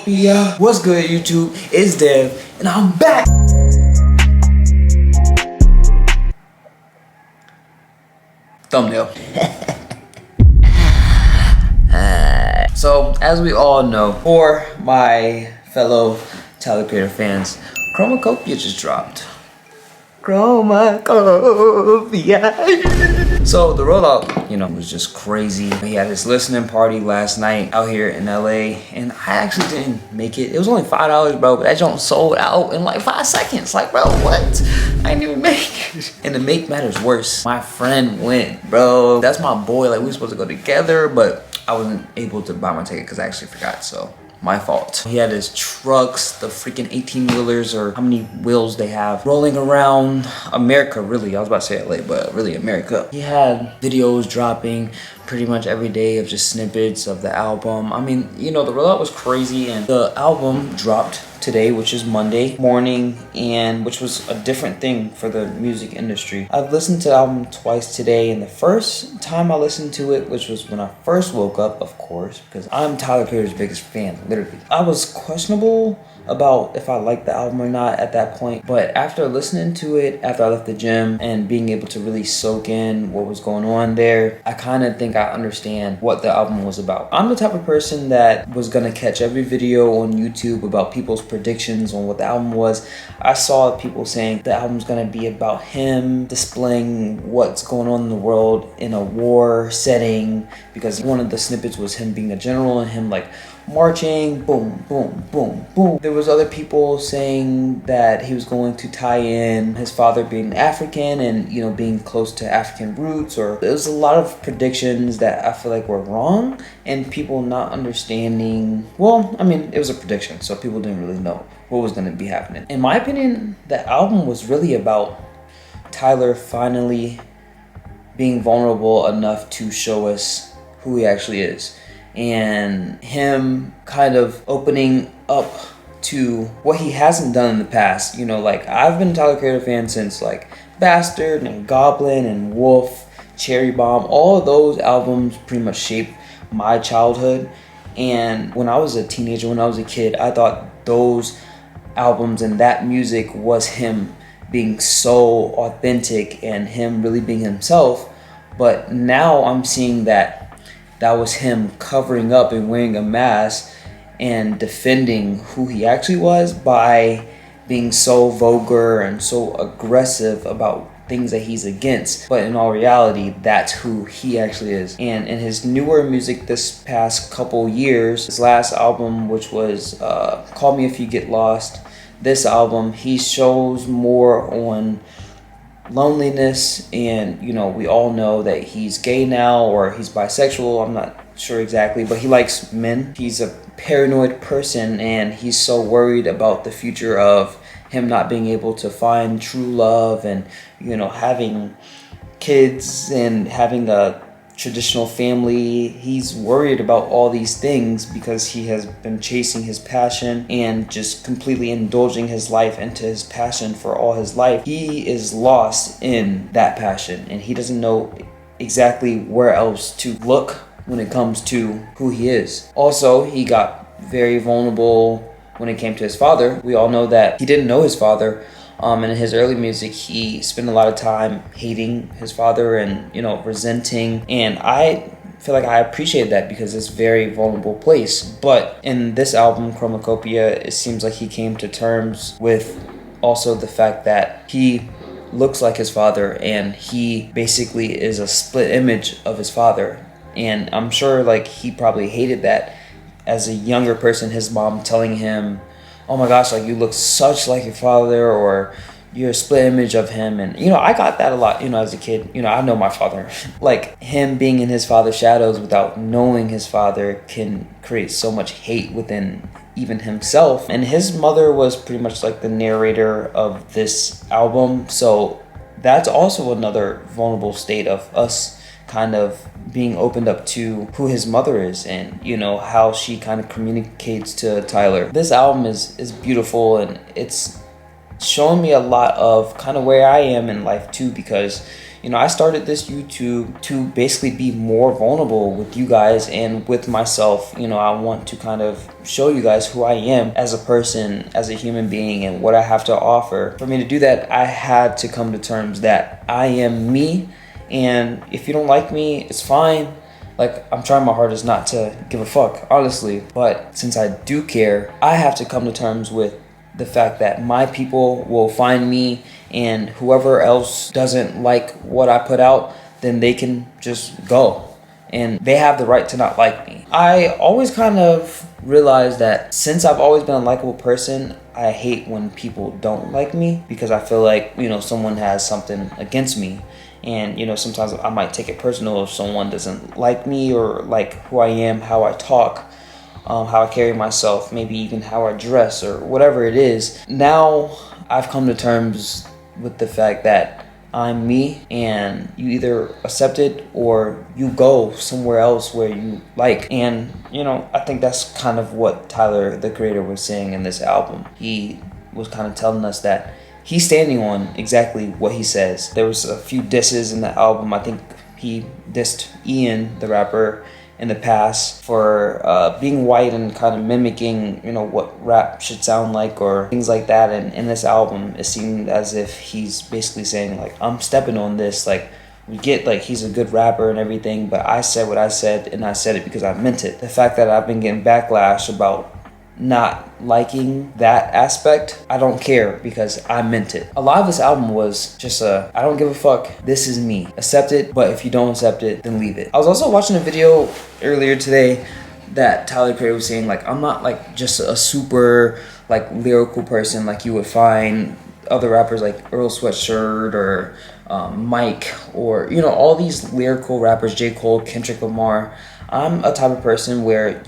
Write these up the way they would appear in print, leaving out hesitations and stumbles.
CHROMAKOPIA. What's good, YouTube? It's Dev, and I'm back. Thumbnail. So, as we all know, for my fellow Tyler Creator fans, CHROMAKOPIA just dropped. CHROMAKOPIA. So the rollout, you know, was just crazy. He had his listening party last night out here in LA, and I actually didn't make it. It was only $5, bro, but that joint sold out in like 5 seconds. Like, bro, what? I didn't even make it. And to make matters worse, my friend went, bro. That's my boy. Like, we were supposed to go together, but I wasn't able to buy my ticket because I actually forgot, so my fault. He had his trucks, the freaking 18-wheelers, or how many wheels they have, rolling around America, really. I was about to say LA, but really America. He had videos dropping pretty much every day of just snippets of the album. I mean, you know, the rollout was crazy, and the album dropped today, which is Monday morning, and which was a different thing for the music industry. I've listened to the album twice today, and the first time I listened to it, which was when I first woke up, of course, because I'm Tyler Creator's biggest fan, literally. I was questionable about if I liked the album or not at that point, but after listening to it, after I left the gym and being able to really soak in what was going on there, I kind of think I understand what the album was about. I'm the type of person that was gonna catch every video on YouTube about people's predictions on what the album was. I saw people saying the album's gonna be about him displaying what's going on in the world in a war setting, because one of the snippets was him being a general and him like marching, boom, boom, boom, boom. There was other people saying that he was going to tie in his father being African and, you know, being close to African roots, or there was a lot of predictions that I feel like were wrong and people not understanding. Well, I mean, it was a prediction, so people didn't really know what was going to be happening. In my opinion, the album was really about Tyler finally being vulnerable enough to show us who he actually is, and him kind of opening up to what he hasn't done in the past. You know, like, I've been a Tyler Creator fan since like Bastard and Goblin and Wolf, Cherry Bomb. All of those albums pretty much shaped my childhood, and when I was a teenager, when I was a kid, I thought those albums and that music was him being so authentic and him really being himself. But now I'm seeing that was him covering up and wearing a mask and defending who he actually was by being so vulgar and so aggressive about things that he's against. But in all reality, that's who he actually is. And in his newer music this past couple years, his last album, which was Call Me If You Get Lost, this album, he shows more on loneliness, and, you know, we all know that he's gay now, or he's bisexual, I'm not sure exactly, but he likes men. He's a paranoid person, and he's so worried about the future of him not being able to find true love and, you know, having kids and having a traditional family. He's worried about all these things because he has been chasing his passion and just completely indulging his life into his passion for all his life. He is lost in that passion, and he doesn't know exactly where else to look when it comes to who he is. Also, he got very vulnerable when it came to his father. We all know that he didn't know his father. And in his early music, he spent a lot of time hating his father and, you know, resenting. And I feel like I appreciate that because it's a very vulnerable place. But in this album, CHROMAKOPIA, it seems like he came to terms with also the fact that he looks like his father, and he basically is a split image of his father. And I'm sure, like, he probably hated that as a younger person, his mom telling him, oh my gosh, like, you look such like your father, or you're a split image of him. And, you know, I got that a lot, you know, as a kid. You know, I know my father. Like, him being in his father's shadows without knowing his father can create so much hate within even himself. And his mother was pretty much like the narrator of this album, so that's also another vulnerable state of us kind of being opened up to who his mother is, and, you know, how she kind of communicates to Tyler. This album is beautiful, and it's showing me a lot of kind of where I am in life too, because, You know, I started this YouTube to basically be more vulnerable with you guys and with myself. You know, I want to kind of show you guys who I am as a person, as a human being, and what I have to offer. For me to do that, I had to come to terms that I am me, and if you don't like me, it's fine. Like, I'm trying my hardest not to give a fuck, honestly. But since I do care, I have to come to terms with the fact that my people will find me, and whoever else doesn't like what I put out, then they can just go. And they have the right to not like me. I always kind of realized that since I've always been a likable person, I hate when people don't like me, because I feel like, you know, someone has something against me. And, you know, sometimes I might take it personal if someone doesn't like me or like who I am, how I talk, how I carry myself, maybe even how I dress or whatever it is. Now I've come to terms with the fact that I'm me, and you either accept it or you go somewhere else where you like. And, you know, I think that's kind of what Tyler, the creator, was saying in this album. He was kind of telling us that he's standing on exactly what he says. There was a few disses in the album. I think he dissed Ian, the rapper, in the past for being white and kind of mimicking, you know, what rap should sound like or things like that. And in this album, it seemed as if he's basically saying, like, I'm stepping on this. Like, we get, like, he's a good rapper and everything, but I said what I said, and I said it because I meant it. The fact that I've been getting backlash about not liking that aspect, I don't care, because I meant it. A lot of this album was just I don't give a fuck, this is me. Accept it, but if you don't accept it, then leave it. I was also watching a video earlier today that Tyler Creator was saying, like, I'm not like just a super like lyrical person like you would find other rappers like Earl Sweatshirt or Mike, or, you know, all these lyrical rappers, J. Cole, Kendrick Lamar. I'm a type of person where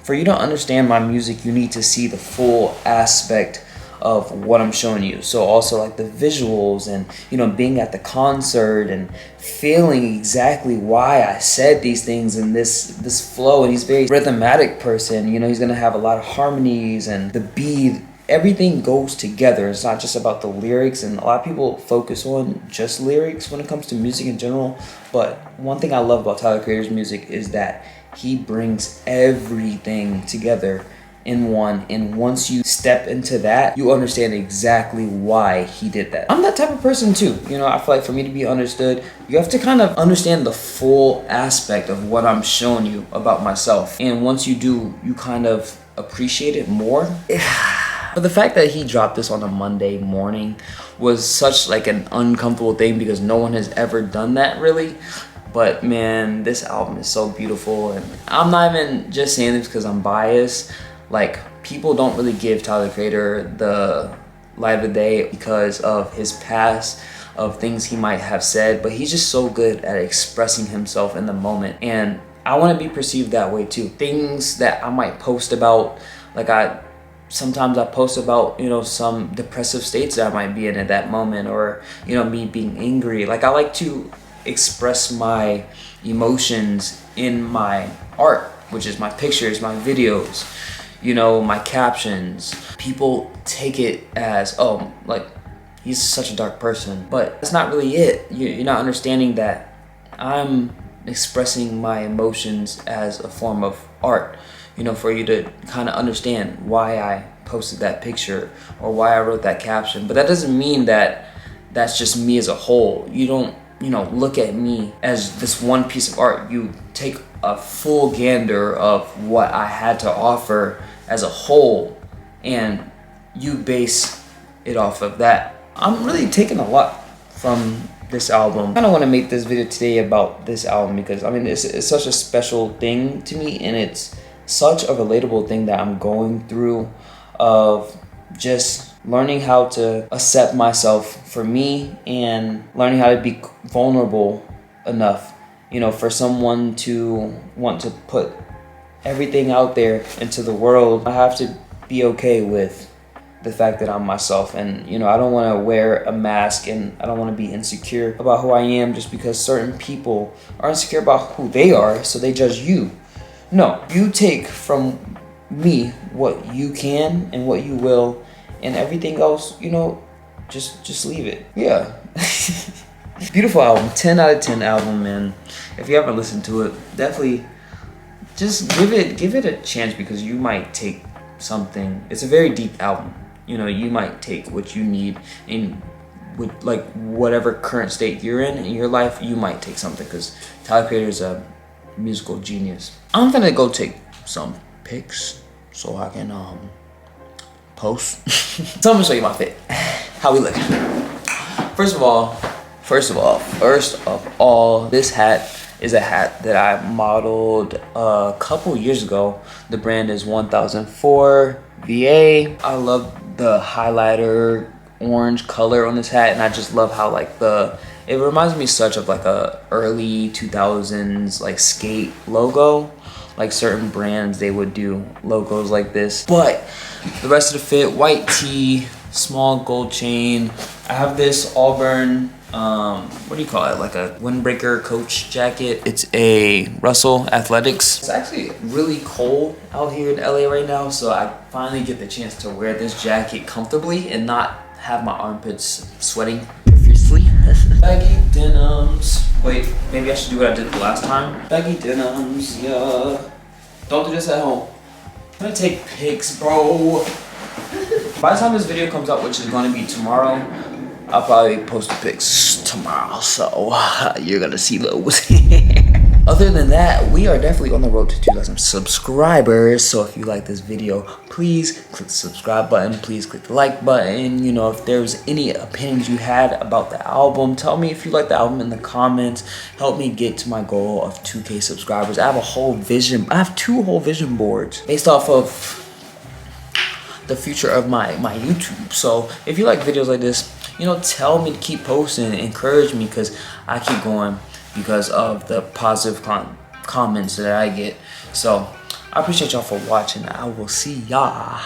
for you to understand my music, you need to see the full aspect of what I'm showing you. So also like the visuals and, you know, being at the concert and feeling exactly why I said these things in this flow. And he's a very rhythmatic person. You know, he's gonna have a lot of harmonies and the beat. Everything goes together. It's not just about the lyrics, and a lot of people focus on just lyrics when it comes to music in general. But one thing I love about Tyler Creator's music is that he brings everything together in one, and once you step into that, you understand exactly why he did that. I'm that type of person too. You know, I feel like for me to be understood, you have to kind of understand the full aspect of what I'm showing you about myself. And once you do, you kind of appreciate it more. But the fact that he dropped this on a Monday morning was such like an uncomfortable thing, because no one has ever done that really. But man, this album is so beautiful, and I'm not even just saying this because I'm biased. Like, people don't really give Tyler Creator the light of the day because of his past, of things he might have said, but he's just so good at expressing himself in the moment. And I want to be perceived that way too. Things that I might post about, like sometimes I post about, you know, some depressive states that I might be in at that moment, or, you know, me being angry. Like, I like to express my emotions in my art, which is my pictures, my videos, you know, my captions. People take it as, oh, like, he's such a dark person, but that's not really it. You're not understanding that I'm expressing my emotions as a form of art, you know, for you to kind of understand why I posted that picture or why I wrote that caption. But that doesn't mean that that's just me as a whole. You don't, you know, look at me as this one piece of art. You take a full gander of what I had to offer as a whole, and you base it off of that. I'm really taking a lot from this album. I kind of want to make this video today about this album because, I mean, it's such a special thing to me, and it's such a relatable thing that I'm going through, of just learning how to accept myself for me, and learning how to be vulnerable enough, you know, for someone to want to put everything out there into the world. I have to be okay with the fact that I'm myself, and, you know, I don't want to wear a mask, and I don't want to be insecure about who I am just because certain people are insecure about who they are, so they judge you. No, you take from me what you can and what you will, and everything else, you know, just leave it. Yeah. Beautiful album, 10 out of 10 album, man. If you haven't listened to it, definitely just give it a chance, because you might take something. It's a very deep album. You know, you might take what you need in with like whatever current state you're in your life. You might take something, because Tyler Creator is a musical genius. I'm gonna go take some pics so I can post. So I'm gonna show you my fit. How we look. First of all, this hat is a hat that I modeled a couple years ago. The brand is 1004 VA. I love the highlighter orange color on this hat, and I just love how like it reminds me such of like a early 2000s like skate logo. Like certain brands, they would do logos like this. But the rest of the fit, white tee, small gold chain. I have this Auburn, what do you call it? Like a windbreaker coach jacket. It's a Russell Athletics. It's actually really cold out here in LA right now, so I finally get the chance to wear this jacket comfortably and not have my armpits sweating profusely. Baggy denims. Wait, maybe I should do what I did the last time. Baggy denims, yeah. Don't do this at home. I'm gonna take pics, bro. By the time this video comes out, which is gonna be tomorrow, I'll probably post the pics tomorrow, so you're gonna see those. Other than that, we are definitely on the road to 2,000 subscribers. So if you like this video, please click the subscribe button. Please click the like button. You know, if there's any opinions you had about the album, tell me if you like the album in the comments. Help me get to my goal of 2K subscribers. I have a whole vision. I have 2 whole vision boards based off of the future of my YouTube. So if you like videos like this, you know, tell me to keep posting, encourage me, because I keep going because of the positive comments that I get. So I appreciate y'all for watching. I will see y'all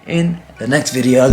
in the next video.